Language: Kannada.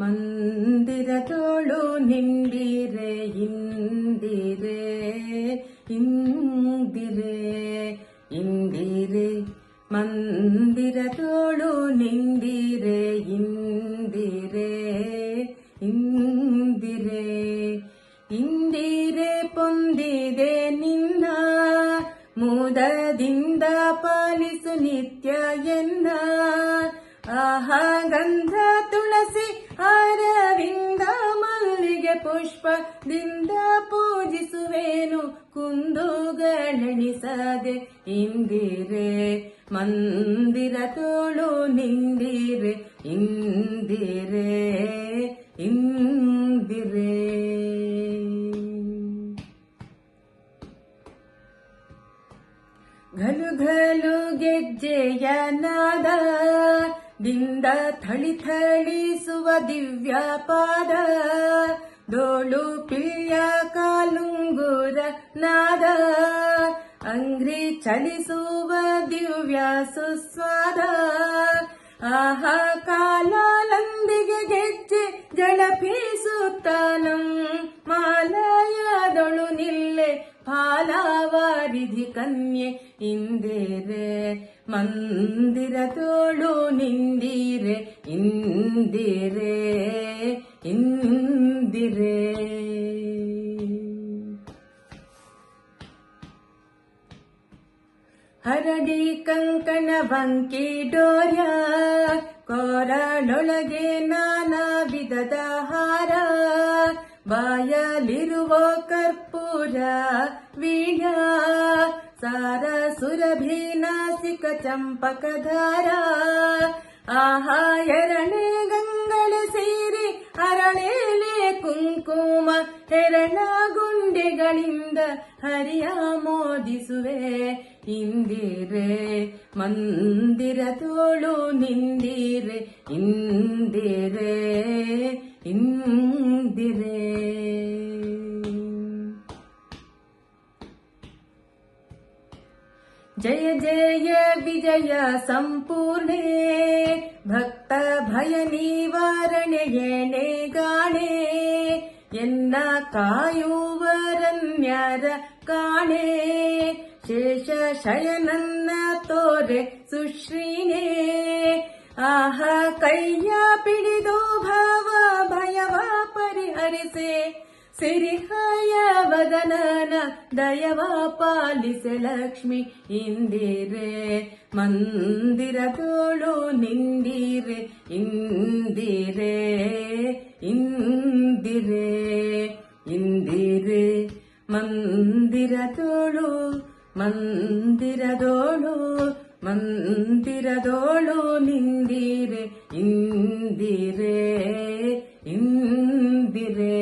ಮಂದಿರದೋಳು ನಿಂದಿರೆ ಇಂದಿರೆ ಇಂದಿರೆ ಇಂದಿರೆ ಮಂದಿರದೋಳು ನಿಂದಿರೆ ಇಂದಿರೆ ಇಂದಿರೆ ಇಂದಿರೆ ಪೊಂದಿದೆ ನಿನ್ನ ಮುದದಿಂದ ಪಾಲಿಸು ನಿತ್ಯ ಎನ್ನ ಆಹಾ ಗಂಧ ತುಳಸಿ ಅರವಿಂದ ಮಲ್ಲಿಗೆ ಪುಷ್ಪದಿಂದ ಪೂಜಿಸುವೇನು ಕುಂದುಗಳೆಣಿಸದೆ ಇಂದಿರೆ ಮಂದಿರ ತೋಳು ನಿಂದಿರೆ ಇಂದಿರೆ ಇಂದಿರೆ ಘಲು ಘಲು ಗೆಜ್ಜೆಯ ನಾದ ದಿಂದ ಥಳಿ ಥಳಿಸುವ ದಿವ್ಯ ಪಾದ ಡೋಳು ಪಿಳ್ಯ ಕಾಲುಂಗುರ ನಾದ ಅಂಗ್ರಿ ಚಲಿಸುವ ದಿವ್ಯ ಸುಸ್ವಾದ ಆಹಾ ಕಾಲಂದಿಗೆ ಗೆಜ್ಜೆ ಜಳಪಿಸುತ್ತಾನಂ ಮಾಲಯದೊಳು ನಿಲ್ಲೆ ಫಾಲವಾರಿಧಿ ಕನ್ಯೆ ಇಂದಿರೆ ಮಂದಿರ ತೋಳು ನಿಂದಿರೆ ಇಂದಿರೆ ಇಂದಿರೆ ಹರಡಿ ಕಂಕಣ ಬಂಕಿ ಡೋರ್ಯ ಕೊರಳೊಳಗೆ ನಾನಾ ವಿಧದ ಹಾರ ಬಾಯಲಿರುವ ಕರ್ಪೂರ ವೀಣ ಸಾರ ಸುರಭಿ ನಾಸಿಕ ಚಂಪಕಧಾರ ಆಹಾ ಎರಳೆ ಗಂಗಳೆ ಸೇರಿ ಅರಳೇಲೆ ಕುಂಕುಮ ಹೆರಳ ಗುಂಡೆಗಳಿಂದ ಹರಿಯ ಮೋದಿಸುವೆ ಇಂದಿರೆ ಮಂದಿರ ತೋಳು ನಿಂದಿರೆ ಇಂದಿರೆ ಇಂದಿರೆ ಜಯ ಜಯ ವಿಜಯ ಸಂಪೂರ್ಣೆ ಭಕ್ತ ಭಯ ನಿವಾರಣೆ ಎಣೆ ಗಾಣೆ ಎನ್ನ ಕಾಯುವರನ್ಯರ ಕಾಣೆ ಶೇಷ ಶಯನನ್ನ ತೋರೆ ಸುಶ್ರೀನೇ ಆಹ ಕೈಯ ಪಿಡಿದು ಭಾವ ಭಯವ ಪರಿಹರಿಸೆ ಸಿರಿಹಯ ವದನನ ದಯವ ಪಾಲಿಸೆ ಲಕ್ಷ್ಮಿ ಇಂದಿರೆ ಮಂದಿರ ತೋಳು ನಿಂದಿರೆ ಇಂದಿರೆ ಇಂದಿರೆ ಇಂದಿರೆ ಮಂದಿರ ತೋಳು ಮಂದಿರದೋಳು ಮಂದಿರದೋಳು ನಿಂದಿರೆ ಇಂದಿರೆ ಇಂದಿರೆ